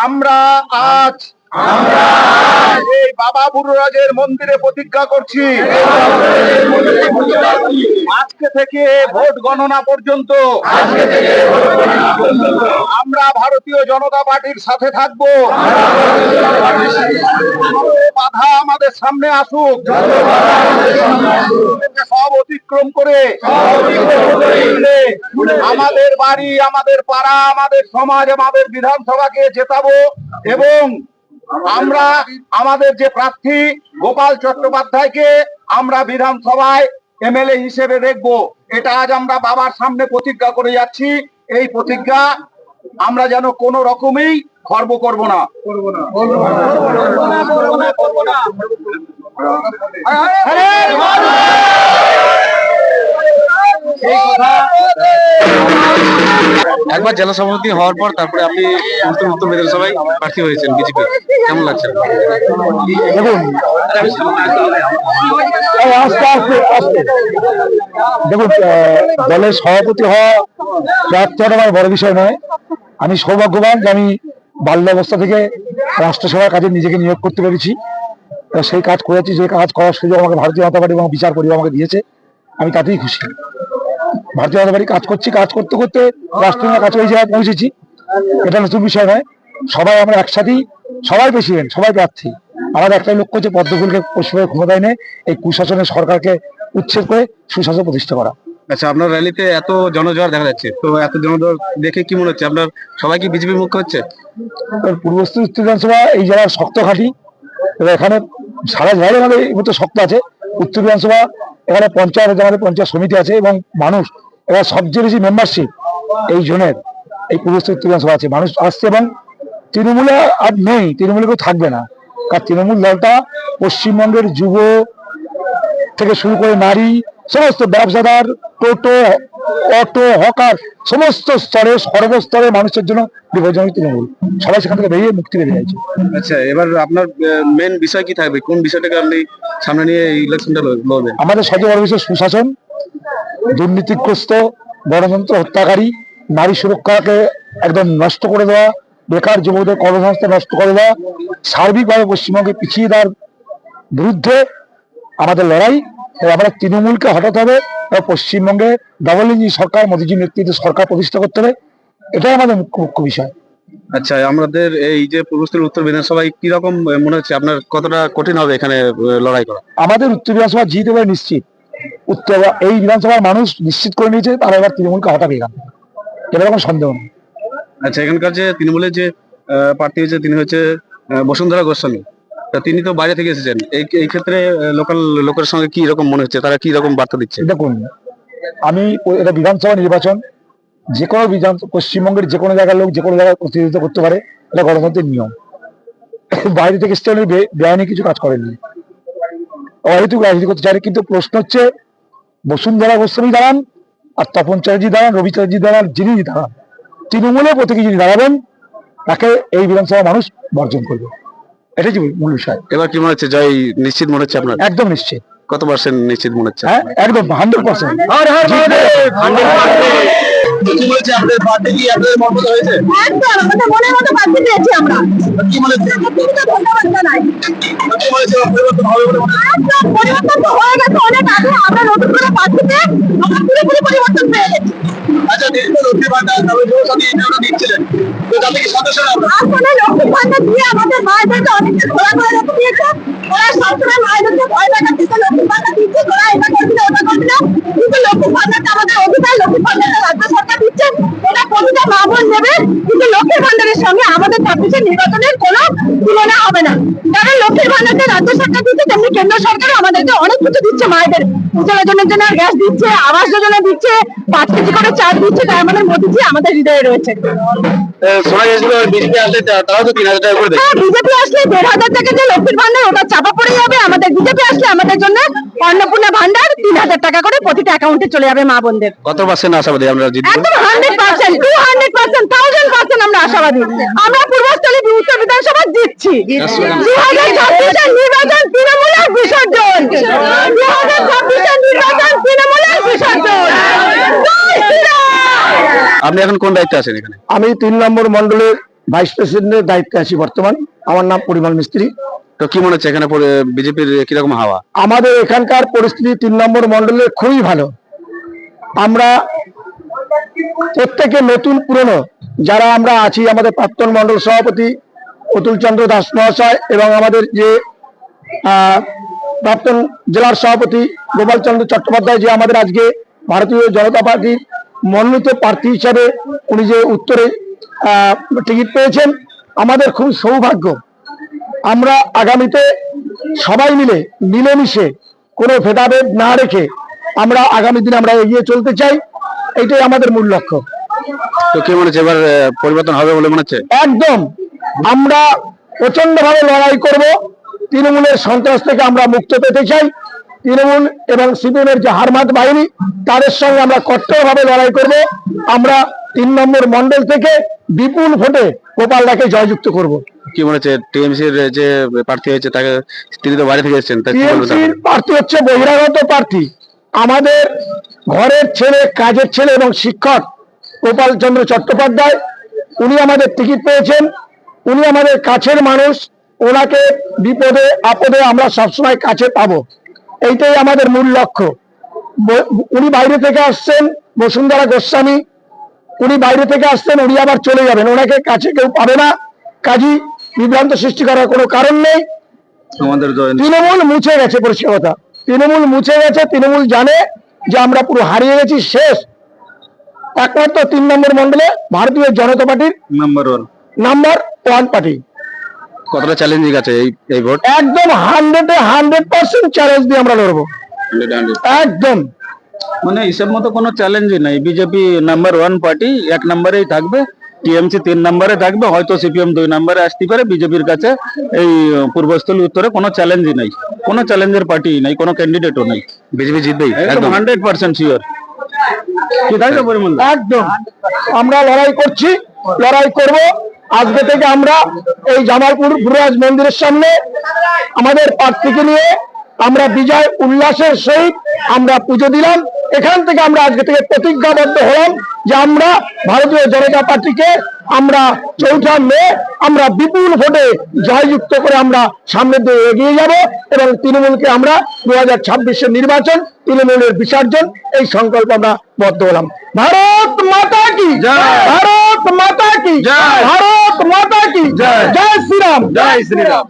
আমরা আজ এই বাবা বুড়োরাজের মন্দিরে প্রতিজ্ঞা করছি, আজকে থেকে ভোট গণনা পর্যন্ত আমরা ভারতীয় জনতা পার্টির সাথে থাকবো। বাধা আমাদের সামনে আসুক, সব অতিক্রম করে আমাদের বাড়ি, আমাদের পাড়া, আমাদের সমাজ, আমাদের বিধানসভাকে জেতাবো এবং আমরা আমাদের যে প্রার্থী গোপাল চট্টোপাধ্যায়কে আমরা বিধানসভায় এমএলএ হিসেবে দেখবো। এটা আজ আমরা বাবার সামনে প্রতিজ্ঞা করে যাচ্ছি। এই প্রতিজ্ঞা আমরা যেন কোনো রকমেই খর্ব করব না। একবার জেলা সভাপতি হওয়ার পর তারপরে আপনি উত্তর বিধানসভায় প্রার্থী হয়েছেন বিজেপি, কেমন লাগছে? দেখুন, দলের সভাপতি হওয়া প্রার্থী হওয়া আমার বড় বিষয় নয়। আমি সৌভাগ্যবান যে আমি বাল্যাবস্থা থেকে রাষ্ট্রসেবার কাজে নিজেকে নিয়োগ করতে পেরেছি। সেই কাজ করেছি, যে কাজ করার সুযোগ আমাকে ভারতীয় জনতা পার্টি এবং বিচার পরিবার আমাকে দিয়েছে। আমি তাতেই খুশি। ভারতীয় জনতা পার্টি কাজ করছি, কাজ করতে করতে রাষ্ট্রীয় কাজ এই জায়গায় পৌঁছেছি। এটা নতুন বিষয় নয়। সবাই আমরা একসাথেই, সবাই প্রেসিডেন্ট, সবাই প্রার্থী। আমাদের একটাই লক্ষ্য হচ্ছে পদ্মফুলকে পশ্চিমবঙ্গের ক্ষমতায় এনে এই কুশাসনের সরকারকে উচ্ছেদ করে সুশাসন প্রতিষ্ঠা করা। আচ্ছা, আপনার র্যালিতে এত জনজোয়ার দেখা যাচ্ছে, তো এত জনজোয়ার দেখে কি মনে হচ্ছে? আপনার সবাই কি বিজেপি মুখ হচ্ছে? পূর্বস্থ উত্তর বিধানসভা এই জেলার শক্ত ঘাঁটি, এখানে সারা জেলায় আমাদের এই মতো শক্ত আছে। উত্তর বিধানসভা এখানে পঞ্চায়েত আছে, আমাদের পঞ্চায়েত সমিতি আছে এবং মানুষ এখানে সবচেয়ে বেশি মেম্বারশিপ এই জোনের এই পূর্বস্থ উত্তর বিধানসভা আছে। মানুষ আসছে এবং তৃণমূলে আর নেই, তৃণমূলে কেউ থাকবে না। কারণ তৃণমূল দলটা পশ্চিমবঙ্গের যুব থেকে শুরু করে নারী, সমস্ত ব্যবসাদার, টোটো, অটো, হকার, সমস্ত স্তরে, সর্বস্তরে মানুষের জন্য বিপজ্জনক তৃণমূল। সবাই সেখান থেকে বেরিয়ে মুক্তি পেতে চাইছে। আচ্ছা, এবার আপনার মেন বিষয় কি থাকবে? কোন বিষয়টাকে আপনি সামনে নিয়ে ইলেকশনটা লড়বেন? আমাদের সবচেয়ে বড় বিষয় সুশাসন, দুর্নীতিগ্রস্ত গণতন্ত্র হত্যাকারী, নারী সুরক্ষাকে একদম নষ্ট করে দেওয়া, বেকার যুবকদের কর্মসংস্থান নষ্ট করে দেওয়া, সার্বিকভাবে পশ্চিমবঙ্গে পিছিয়ে দেওয়ার বিরুদ্ধে আমাদের লড়াই। আমাদের তৃণমূলকে হটাতে হবে এবং পশ্চিমবঙ্গে ডবল ইঞ্জিন সরকার, মোদীজির নেতৃত্বে সরকার প্রতিষ্ঠা করতে হবে। এটাই আমাদের মুখ্য বিষয়। আচ্ছা, আমাদের এই যে পূর্বস্থলীর উত্তর বিধানসভায় কিরকম মনে হচ্ছে? আপনার কতটা কঠিন হবে এখানে লড়াই করা? আমাদের উত্তর বিধানসভা জিত এবার নিশ্চিত। এই বিধানসভার মানুষ নিশ্চিত করে নিয়েছে তারা এবার তৃণমূলকে হটাবে, এখান থেকে এবার কোনো সন্দেহ নেই। আচ্ছা, এখানকার যে তৃণমূলের যে প্রার্থী হয়েছে তিনি হচ্ছে বসুন্ধরা গোস্বামী, তা তিনি তো বাইরে থেকে এসেছেন। এই ক্ষেত্রে লোকাল লোকের সঙ্গে কি রকম মনে হচ্ছে? তারা কি রকম বার্তা দিচ্ছে? দেখুন, এটা বিধানসভা নির্বাচন, যে কোনো পশ্চিমবঙ্গের যে কোনো জায়গার লোক যে কোনো জায়গায় প্রতিনিধিত্ব করতে পারে, এটা গণতন্ত্রের নিয়ম। বাইরে থেকে এসে বেআইনি কিছু কাজ করেননি, অহেতুক রাজনীতি করতে চায়। কিন্তু প্রশ্ন হচ্ছে বসুন্ধরা গোস্বামী দাঁড়ান আর তপন চ্যাটার্জি দাঁড়ান, রবি চ্যাটার্জি দাঁড়ান, যিনি দাঁড়ান, তৃণমূলের প্রতীকে যিনি দাঁড়াবেন তাকে এই বিধানসভা মানুষ বর্জন করবে। এটাই যে মূল বিষয়। এবার কি মনে হচ্ছে, জয় নিশ্চিত মনে হচ্ছে আপনার? একদম নিশ্চিত। কত পার্সেন্ট নিশ্চিত মনে হচ্ছে? হ্যাঁ, একদম 100%। কি বলছে আপনাদের পার্টি, কি আপনাদের মত হয়েছে? একদম আমাদের মনের মতো পার্টি পেয়েছি আমরা। কি বলেছে? ধন্যবাদ জানাই। কি বলেছে? পরিবর্তন হবে বলে মনে হচ্ছে? একদম পরিবর্তন তো হয়ে গেছে অনেক আগে। আমরা নতুন করে পার্টি পেয়ে আমরা পুরোপুরি পরিবর্তন পেয়ে গেছি। আচ্ছা, নিশ্চয় লক্ষ্মী ভান্ডার তবে যুবসাথী ইউনিয়নও দিচ্ছিলেন, তো তাতে কি সদস্যরা আমরা? আসলে লক্ষ্মী ভান্ডার দিয়ে আমাদের মায়েদেরকে অনেকটা ঘোরা করে রেখে দিয়েছে। ওরা সবসময় মায়েদেরকে ভয় দেখাচ্ছে লক্ষ্মী ভান্ডার দিচ্ছে, ওরা এটা করবি না ওটা করবি না। কিন্তু লক্ষ্মী ভান্ডারটা আমাদের অধিকার, লক্ষ্মী ভান্ডারটা রাজ্য সরকার দিচ্ছে। এটা প্রতিটা মা বোন নেবে, কিন্তু লক্ষ্মীর ভান্ডারের সঙ্গে আমাদের ২৬ নির্বাচনের কোনো তুলনা হবে না। কারণ লক্ষ্মীর ভান্ডারটা রাজ্য সরকার দিচ্ছে, তেমনি কেন্দ্র সরকার আমাদেরকে অনেক কিছু দিচ্ছে। মায়েদের উজ্জ্বলা যোজনা গ্যাস দিচ্ছে, আবাস যোজনা দিচ্ছে, ৫ কেজি করে চাল দিচ্ছে। তাই আমাদের মোদীজি আমাদের হৃদয়ে রয়েছে। শোনা যাচ্ছিল বিজেপি আসলে তারাও তো ৩,০০০ টাকা করে দেয়। বিজেপি আসলে ১,৫০০ টাকা যে লক্ষ্মীর ভান্ডার ওটা চাপা পড়ে যাবে। আমাদের বিজেপি আসলে আমাদের জন্য অন্নপূর্ণা ভান্ডার ৩,০০০ টাকা করে প্রতিটা অ্যাকাউন্টে চলে যাবে মা বোনদের। কত পার্সেন্ট আশাবাদী আমরা জিতবো? একদম 100%, 200%, 1000% আমরা আশাবাদী। আমরা পূর্বস্থলী উত্তর বিধানসভা জিতছি। 2026-এর নির্বাচন তৃণমূলের বিসর্জন, 2026-এর নির্বাচন তৃণমূলের বিসর্জন। আপনি এখন কোন দায়িত্বে আছেন এখানে? আমি ৩ নম্বর মন্ডলের ভাইস প্রেসিডেন্টের দায়িত্বে আছি বর্তমান। আমার নাম পরিমল মিস্ত্রি। তো কি মনে হচ্ছে এখানে বিজেপির কিরকম হাওয়া? আমাদের এখানকার পরিস্থিতি 3 নম্বর মন্ডলে খুবই ভালো। আমরা প্রত্যেকে নতুন পুরনো যারা আমরা আছি, আমাদের প্রাক্তন মন্ডল সভাপতি অতুল চন্দ্র দাস মহাশয় এবং আমাদের যে প্রাক্তন জেলার সভাপতি গোপাল চন্দ্র চট্টোপাধ্যায়, যে আমাদের আজকে ভারতীয় জনতা পার্টির মনোনীত প্রার্থী হিসাবে উনি যে উত্তরে টিকিট পেয়েছেন, আমাদের খুব সৌভাগ্য। আমরা আগামীতে সবাই মিলে মিলেমিশে কোনো ভেদাভেদ না রেখে আমরা আগামী দিনে আমরা এগিয়ে চলতে চাই, এইটাই আমাদের মূল লক্ষ্য। তো কি মনে হচ্ছে এবার পরিবর্তন হবে বলে মনে হচ্ছে? একদম, আমরা প্রচন্ড ভাবে লড়াই করব। তৃণমূলের সন্ত্রাস থেকে আমরা মুক্ত পেতে চাই। তৃণমূল এবং সিপিএমের যে হারমাত বাহিনী, তাদের সঙ্গে আমরা কঠোরভাবে লড়াই করব। আমরা 3 নম্বর মন্ডল থেকে বিপুল ভোটে গোপাল দাকে জয়যুক্ত করব। কি মনে হচ্ছে টিএমসির যে প্রার্থী হয়েছে তাকে, তিনি তো বাইরে থেকে এসেছেন, তা কি বলবেন? টিএমসির প্রার্থী হচ্ছে বহিরাগত প্রার্থী। আমাদের ঘরের ছেলে, কাজের ছেলে এবং শিক্ষক গোপাল চন্দ্র চট্টোপাধ্যায়, উনি আমাদের টিকিট পেয়েছেন। উনি আমাদের কাছের মানুষ, ওনাকে বিপদে আপদে আমরা সবসময় কাছে পাবো, এইটাই আমাদের মূল লক্ষ্য। উনি বাইরে থেকে আসছেন, বসুন্ধরা গোস্বামী, উনি বাইরে থেকে আসছেন, উনি আবার চলে যাবেন, ওনাকে কাছে কেউ পাবে না। কাজী বিভ্রান্ত সৃষ্টি করার কোনো কারণ নেই। আমাদের তৃণমূল মুছে গেছে, পরিষ্কার কথা, তৃণমূল মুছে গেছে। তৃণমূল জানে যে আমরা পুরো হারিয়ে গেছি, শেষ। একমাত্র 3 নম্বর মন্ডলে ভারতীয় জনতা পার্টির নাম্বার 1 পার্টি। কতটা চ্যালেঞ্জিং আছে এই ভোট? একদম 100% চ্যালেঞ্জ দিয়ে আমরা লড়বো, একদম। মানে হিসাব মতো কোনো চ্যালেঞ্জই নাই। বিজেপি নাম্বার 1 পার্টি, 1 নম্বরেই থাকবে। টিএমসি 3 নম্বরে থাকবে, হয়তো সিপিএম 2 নম্বরে আসতে পারে। বিজেপির কাছে এই পূর্বস্থলী উত্তরে কোনো চ্যালেঞ্জই নাই, কোনো চ্যালেঞ্জের পার্টি নাই, কোনো ক্যান্ডিডেটও নাই। বিজেপি জিতবেই একদম 100% শিওর। কি তাই তো পরিমল? একদম, আমরা লড়াই করছি, লড়াই করব। আজকে থেকে আমরা এই জামালপুর গুরুরাজ মন্দিরের সামনে আমাদের প্রার্থীকে নিয়ে আমরা বিজয় উল্লাসের সহিত আমরা পুজো দিলাম। এখান থেকে আমরা আজকে থেকে প্রতিজ্ঞাবদ্ধ হলাম যে আমরা ভারতীয় জনতা পার্টিকে আমরা 4 মে আমরা বিপুল ভোটে জয়যুক্ত করে আমরা সামনের দিকে এগিয়ে যাব এবং তৃণমূলকে আমরা 2026-এর নির্বাচন, তৃণমূলের বিসর্জন, এই সংকল্প আমরা বদ্ধ হলাম। ভারত মাতা কি জয়, ভারত মাতা কি জয়, ভারত মাতা কি জয়, জয় শ্রীরাম, জয় শ্রীরাম।